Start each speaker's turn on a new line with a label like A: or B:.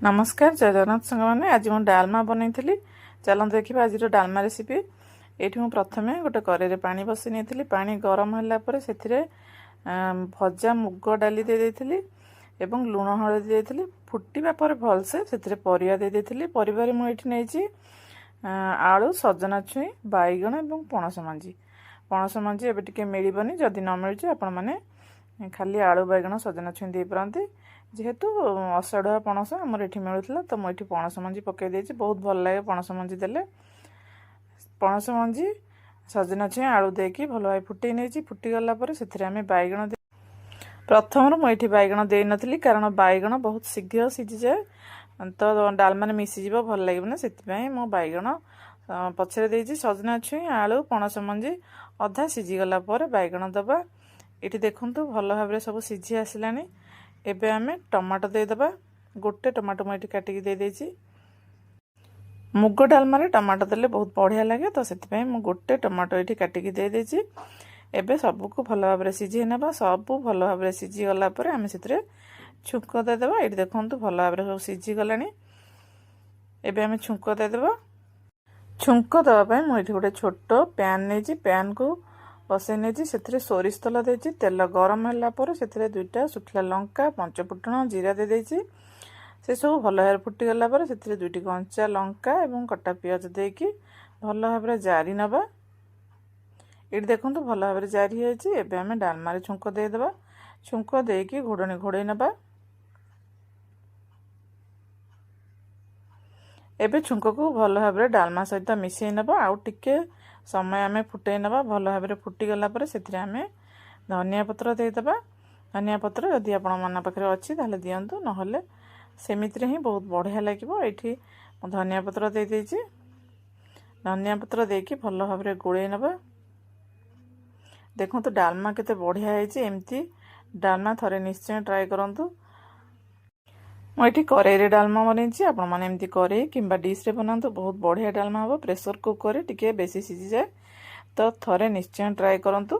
A: नमस्कार जय जगन्नाथ सांग मैंने आज मुझे डालमा बनई चलते देखा आज डालमा रेसिपी ये मुझे प्रथम गोटे कड़े पानी बसई नहीं पानी गरम होगापर से भजा मुग डाली दे एवं लुण हलदी दे फुटा पर भलसे से परिया दे परिवार मुझे आलू सजना छुई बैगण और पणस मंजी एवं टी मिलनी जदि न मिलूँ आपण मैंने खाली आलू बैगण सजना छुई दे पारती जेहेतु अषाढ़ुआ पणस आमर ये मिलूला तो मुझे पणस मंजी पकई देती बहुत भल लगे पणस मंजी देले पणस मंजी सजना छुई आलू देकी भल भाई फुटे नहीं फुटीगला से बैगण प्रथम मुझे बैगण दे नी कारण बैगण बहुत शीघ्र सीझी जाए तो डालमा मिसीज भल लगे ना से मो बैगण पचर दे सजना छुई आलू पणस मंजी अधा सीझीगला बैगण दबा ये देखूँ भल भाव सब सीझी आसलानी एबे आमे टमाटो देदेबा गोटे टमाटो मुझे काटिकी दे मुग डालमा टमाटो देले बहुत बढ़िया लगे तो से गोटे टमाटो ये काटिकी दे एबे सबको भल भाव सीझे ना सब भल भाव सीझी गला आम से छुंक देदेबा ये देखूँ भल भाव सब सीझी गला एबे आमे छुंक देदेबा छुंक देवाई मुझे गोटे छोट पैन नहीं पैन को बसई नहीं से सोरिष तेल दे तेल गरम होगापर से दुईटा शुखला लंका पंचफुटण जीरा दे से सब भल भाव फुटीगला से दुईटी कंचा लंका और कटा पियाज देकी भल भाव जारी नवा ये देखूँ भल भाव जारी होबे आम डालमा छुंक देदेबा छुंक देकी घोड़नी घोड़े नवा एबे छुंक को भल भाव डालमा सहित मिसई नवा आउ टिके समय आम फुटे नवा भल भाव फुटीगला से धनिया पत्र देदेबा धनिया पत्र जदि आप मन पाखे अच्छी ताले दिंतु ना सेमिति ही बहुत बढ़िया लगे ये धनिया पत्र दे धनिया पत्र देकी भल भाव गोले नवा देखो तो डालमा केते बढ़िया है एमती डालमा थरे निश्चय ट्राए करंतु मुझे कड़े डालमा बनई आपमती कड़े कि डिश्रे बनातु बहुत बढ़िया डालमा हम प्रेसर कुकर टी बेसी सीझी जाए तो थरे निश्चय ट्राए करंतु।